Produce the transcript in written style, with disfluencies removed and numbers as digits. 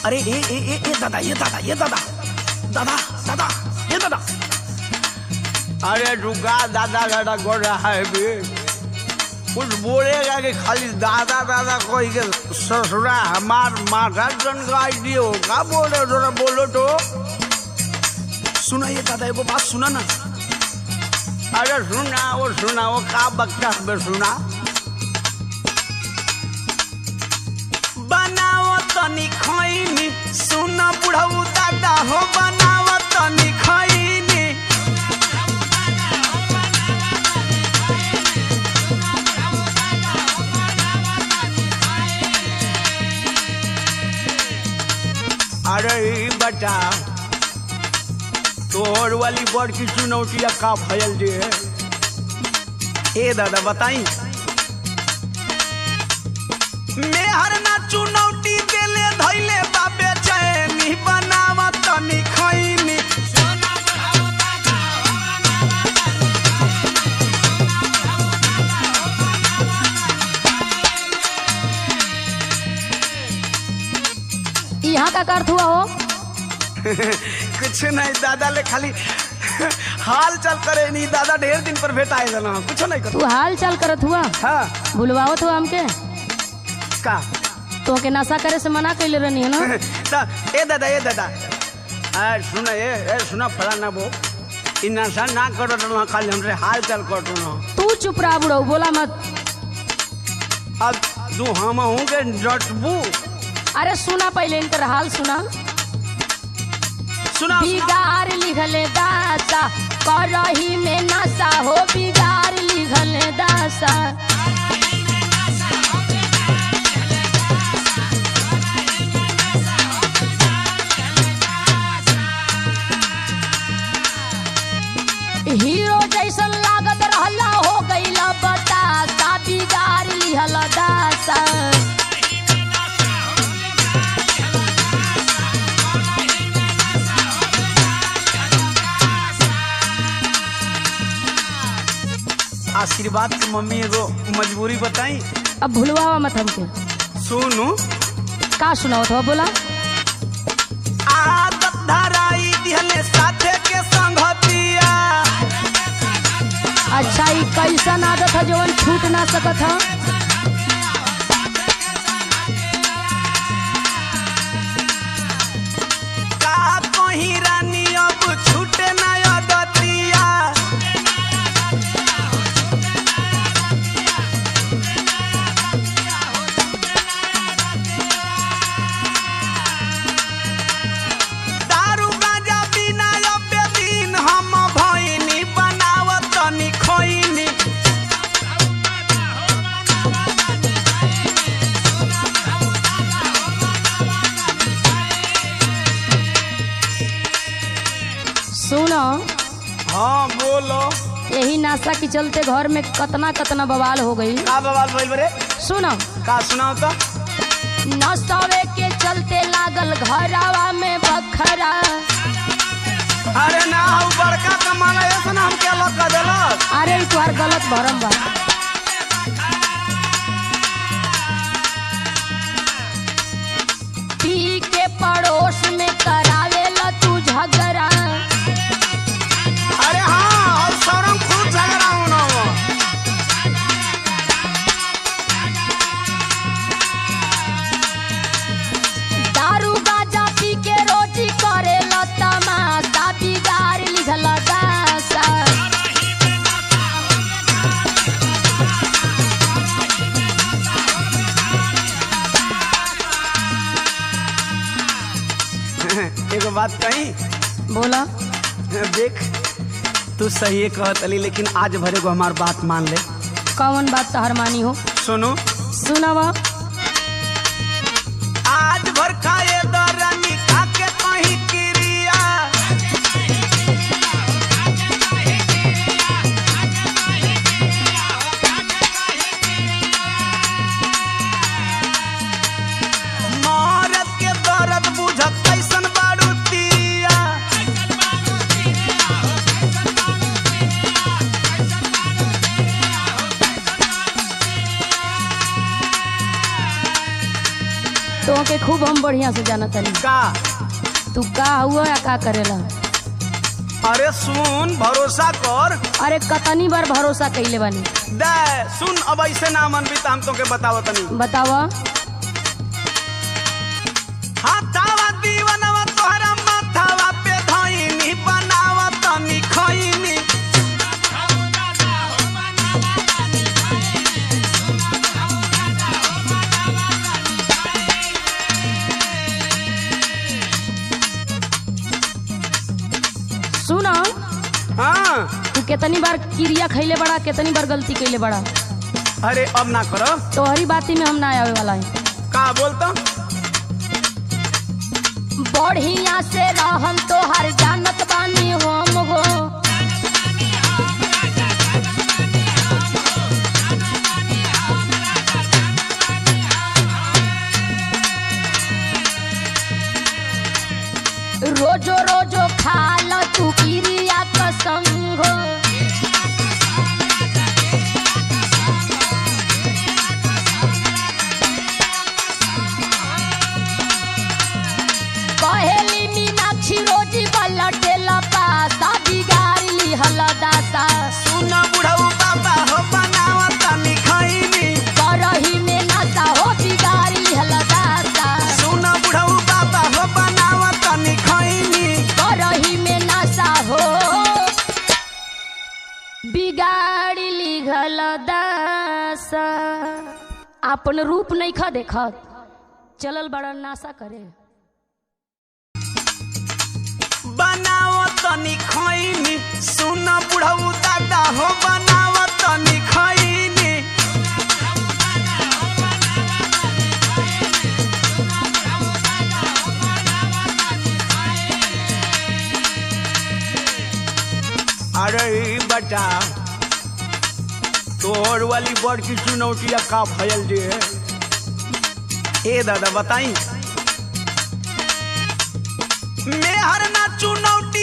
अरे ए दादा ये दादा दादा दादा ये दादा। अरे रुका दादा दादा कर रहा है भी कुछ बोलेगा कि खाली दादा दादा कोई के ससुरा हमार माथा जनगाई दियो का बोल रहे हो बोलो तो। सुना ये दादा एगो बात सुना ना। अरे सुना वो का बकता है सुना। बनाओ तनी खैनी सुन बुढ़ऊ दादा हो बनाओ तनी खैनी। अरे बता तोहर वाली बड़ की चुनौतियाँ का फैल दे। ए दादा बताई मैं हर ना चुनौती के लिए धैले बाबे चैनी बनावा तनी खैनी। यहाँ का अर्थ हुआ हो? कुछ नहीं दादा ले खाली हाल चाल करे नहीं। दादा ढेर दिन पर भेटा है ना कुछ नहीं कर। तू हाल चाल करत हुआ? हाँ भूलवावत हुआ हमके का तो के नशा करे से मना कैले रहनी है ना। ए दादा सुना फलाना वो इ नशा ना करो तो खाली हमसे हाल चाल कर ना। तू चुप रहा बुढ़ऊ बोला मत। अब तू हम हूँ के डटबू। अरे सुना पहले इनकर हाल सुना। सुना बिगाड़ लिखले दासा करही में नशा हो बिगाड़ लिखले दासा। हीरो जैसन लागत रहला हो गईला बतासा बिगाड़ लिहला दासा। आशीर्वाद की मम्मी एगो मजबूरी बताई। अब भूलवा मत हमके। सुनू का सुनाओ तो बोला। आदत धराई दिहले साथे के संगतिया। अच्छा ये कैसन आदत है जवन छूट ना सकत है? का कहीं रानी अब छूटे ना आदतिया। दारू गांजा बिना अब दिन हम भइनी बनावत तनी खैनी। सुनो हाँ बोलो। यही नाशा के चलते घर में कतना बवाल हो गई। का बवाल भइल बरे? सुनो का सुनाओ तो। नशवे के चलते लागल घरवा में बखरा। अरे ना हऊ बड़का कमाला ऐसा ना हम क्या लोग का देलक। अरे तुम्हार गलत भरम बा। पी के पड़ोस में करावेला तू झगड़ा। अरे हाँ और शौरम खूब झगड़ा होना हो। दारू गाजा पी के रोटी करेला तमाशा बिगाड़ लिखला दासा। एगो बात कही बोला। देख तू सही कहत अली लेकिन आज भरे को हमार बात मान ले। कौन बात तहर मानी हो? सुनो सुनावा। आज भर खाए दरानी खा के कहीं क्रिया। मरद के दर्द बुझत कैसन बारू तिरिया। तो के खूब हम बढ़िया से जाना तनी। का? तू का हुआ या का करेला? अरे सुन, भरोसा कर। अरे कतनी बार भरोसा कइले बानी। दे सुन, अब ऐसे ना मन भी तो हम तो के बताओ तनी। बतावा। हाथावा दीवनवा तोहरा माथावा पे धइनी बनावा तनी खइनी। सुना, हाँ तू कितनी बार क्रिया खैले बड़ा, कितनी बार गलती कैले बड़ा। अरे अब ना करो। तोहरी बाती में हम ना आवे वाला है। का बोलता? बढ़िया से रहम तोहर जानत बानी हम हो। रोजो रोजो खाला तू क्रिया कसम हो। कहेली मीनाक्षी रोजी पलटेला पासा बिगाड़ी लिहल दासा। सुन बुढ़ऊ बाबा हो बनावा तनी खइनी। करही में नशा हो बिगाड़ी लिहल दासा। सुन बुढ़ऊ बाबा हो बनावा तनी खइनी। करही में नशा हो बिगाड़ी लिहल दासा। अपन रूप नहीं खा देखत, चलल बड़ा नाशा करे। बनावा तनी खइनी। सुन बुढ़ऊ दादा हो बनावा तनी खइनी। अरे बता, तोहर वाली बड़ की चुनौतिया का भयल जे है? ए दादा बताई। मेहर ना चुनौती